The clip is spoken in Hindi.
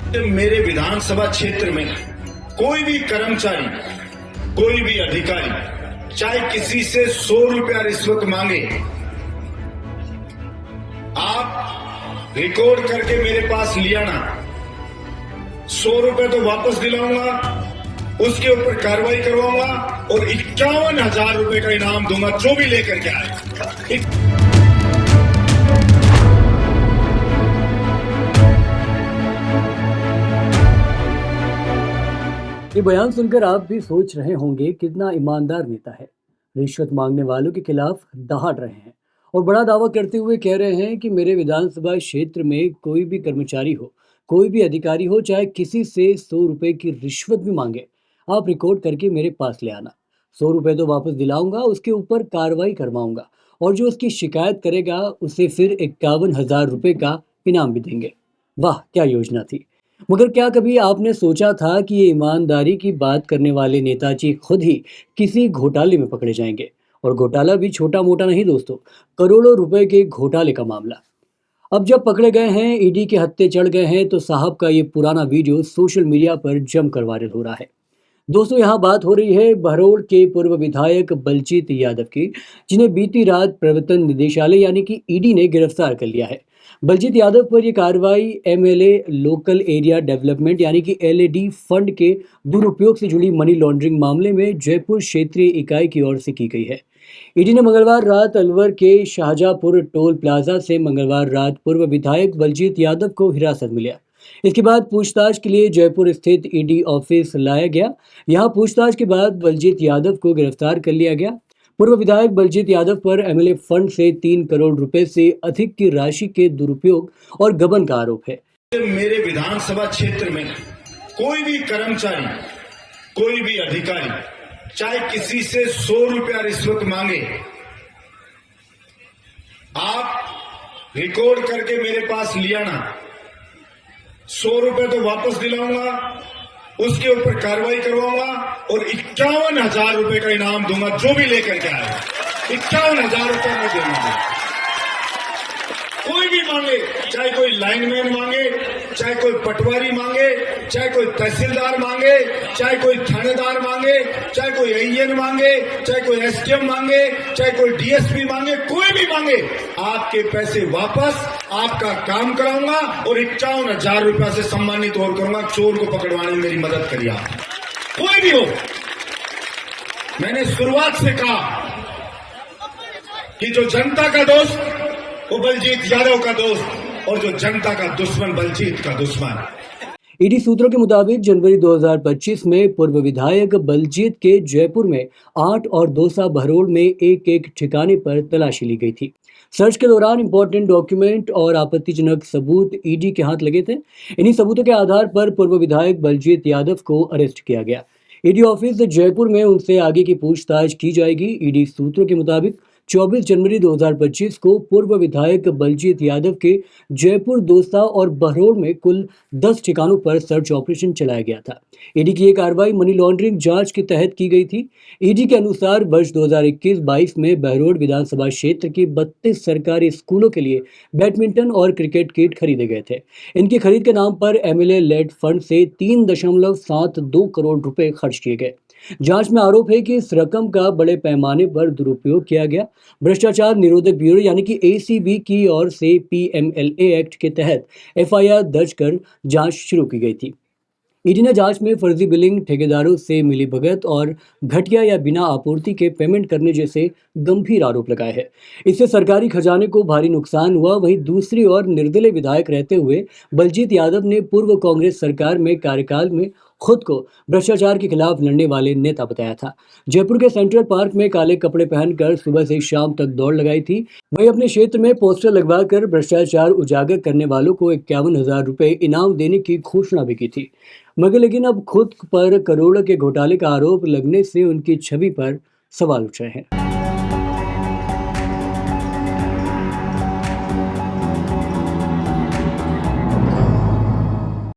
मेरे विधानसभा क्षेत्र में कोई भी कर्मचारी, कोई भी अधिकारी चाहे किसी से 100 रुपया रिश्वत मांगे, आप रिकॉर्ड करके मेरे पास लिया ना, 100 रुपए तो वापस दिलाऊंगा, उसके ऊपर कार्रवाई करवाऊंगा और 51,000 रुपए का इनाम दूंगा जो भी लेकर के आए। ये बयान सुनकर आप भी सोच रहे होंगे कितना ईमानदार नेता है। रिश्वत मांगने वालों के खिलाफ दहाड़ रहे हैं और बड़ा दावा करते हुए कह रहे हैं कि मेरे विधानसभा क्षेत्र में कोई भी कर्मचारी हो, कोई भी अधिकारी हो, चाहे किसी से 100 रुपए की रिश्वत भी मांगे, आप रिकॉर्ड करके मेरे पास ले आना। 100 रुपए तो वापस दिलाऊंगा, उसके ऊपर कार्रवाई करवाऊंगा और जो उसकी शिकायत करेगा उसे फिर 51,000 रुपए का इनाम भी देंगे। वाह, क्या योजना थी। मगर क्या कभी आपने सोचा था कि ये ईमानदारी की बात करने वाले नेताजी खुद ही किसी घोटाले में पकड़े जाएंगे? और घोटाला भी छोटा मोटा नहीं दोस्तों, करोड़ों रुपए के घोटाले का मामला। अब जब पकड़े गए हैं, ईडी के हत्थे चढ़ गए हैं, तो साहब का ये पुराना वीडियो सोशल मीडिया पर जमकर वायरल हो रहा है। दोस्तों, यहाँ बात हो रही है बहरोड़ के पूर्व विधायक बलजीत यादव की, जिन्हें बीती रात प्रवर्तन निदेशालय यानी कि ईडी ने गिरफ्तार कर लिया है। बलजीत यादव पर यह कार्रवाई एमएलए लोकल एरिया डेवलपमेंट यानी कि एलएडी फंड के दुरुपयोग से जुड़ी मनी लॉन्ड्रिंग मामले में जयपुर क्षेत्रीय इकाई की ओर से की गई है। ईडी ने मंगलवार रात अलवर के शाहजहांपुर टोल प्लाजा से मंगलवार रात पूर्व विधायक बलजीत यादव को हिरासत में लिया। इसके बाद पूछताछ के लिए जयपुर स्थित ईडी ऑफिस लाया गया। यहां पूछताछ के बाद बलजीत यादव को गिरफ्तार कर लिया गया। पूर्व विधायक बलजीत यादव पर एमएलए फंड से 3 करोड़ रुपए से अधिक की राशि के दुरुपयोग और गबन का आरोप है। मेरे विधानसभा क्षेत्र में कोई भी कर्मचारी, कोई भी अधिकारी चाहे किसी से 100 रुपया रिश्वत मांगे, आप रिकॉर्ड करके मेरे पास लिया ना, 100 रुपए तो वापस दिलाऊंगा, उसके ऊपर कार्रवाई करवाऊंगा और 51,000 रुपए का इनाम दूंगा जो भी लेकर के आए। 51,000 रुपए मैं दूंगा। कोई भी मांगे, चाहे कोई लाइनमैन मांगे, चाहे कोई पटवारी मांगे, चाहे कोई तहसीलदार मांगे, चाहे कोई थानेदार मांगे, चाहे कोई एईएन मांगे, चाहे कोई एसडीएम मांगे, चाहे कोई डीएसपी मांगे, कोई भी मांगे, आपके पैसे वापस, आपका काम कराऊंगा और 51,000 रुपया से सम्मानित और करूंगा। चोर को पकड़वाने में मेरी मदद करिए आप, कोई भी हो। मैंने शुरुआत से कहा कि जो जनता का दोस्त वो बलजीत यादव का दोस्त और जो जनता का दुश्मन बलजीत का दुश्मन। ईडी सूत्रों के मुताबिक जनवरी 2025 में पूर्व विधायक बलजीत के जयपुर में 8 और दौसा बहरोड़ में एक ठिकाने पर तलाशी ली गई थी। सर्च के दौरान इंपॉर्टेंट डॉक्यूमेंट और आपत्तिजनक सबूत ईडी के हाथ लगे थे। इन्हीं सबूतों के आधार पर पूर्व विधायक बलजीत यादव को अरेस्ट किया गया। ईडी ऑफिस जयपुर में उनसे आगे की पूछताछ की जाएगी। ईडी सूत्रों के मुताबिक 24 जनवरी 2025 को पूर्व विधायक बलजीत यादव के जयपुर, दौसा और बहरोड़ में कुल 10 ठिकानों पर सर्च ऑपरेशन चलाया गया था। ईडी की ये कार्रवाई मनी लॉन्ड्रिंग जांच के तहत की गई थी। ईडी के अनुसार वर्ष 2021-22 में बहरोड़ विधानसभा क्षेत्र के 32 सरकारी स्कूलों के लिए बैडमिंटन और क्रिकेट किट खरीदे गए थे। इनकी खरीद के नाम पर एमएलए लेड फंड से 3.72 करोड़ रुपए खर्च किए गए। जांच में आरोप है कि इस रकम का बड़े पैमाने पर दुरुपयोग किया गया। भ्रष्टाचार निरोधक ब्यूरो यानी कि एसीबी की ओर से पीएमएलए एक्ट के तहत एफआईआर दर्ज कर जांच शुरू की गई थी। ईडी ने जांच में फर्जी बिलिंग, ठेकेदारों से मिलीभगत और घटिया या बिना आपूर्ति के पेमेंट करने जैसे गंभीर आरोप लगाए हैं। इससे सरकारी खजाने को भारी नुकसान हुआ। वहीं दूसरी ओर निर्दलीय विधायक रहते हुए बलजीत यादव ने पूर्व कांग्रेस सरकार में कार्यकाल में खुद को भ्रष्टाचार के खिलाफ लड़ने वाले नेता बताया था। जयपुर के सेंट्रल पार्क में काले कपड़े पहनकर सुबह से शाम तक दौड़ लगाई थी। वहीं अपने क्षेत्र में पोस्टर लगवाकर भ्रष्टाचार उजागर करने वालों को 51,000 रुपए इनाम देने की घोषणा भी की थी। मगर लेकिन अब खुद पर करोड़ों के घोटाले का आरोप लगने से उनकी छवि पर सवाल उठ रहे हैं।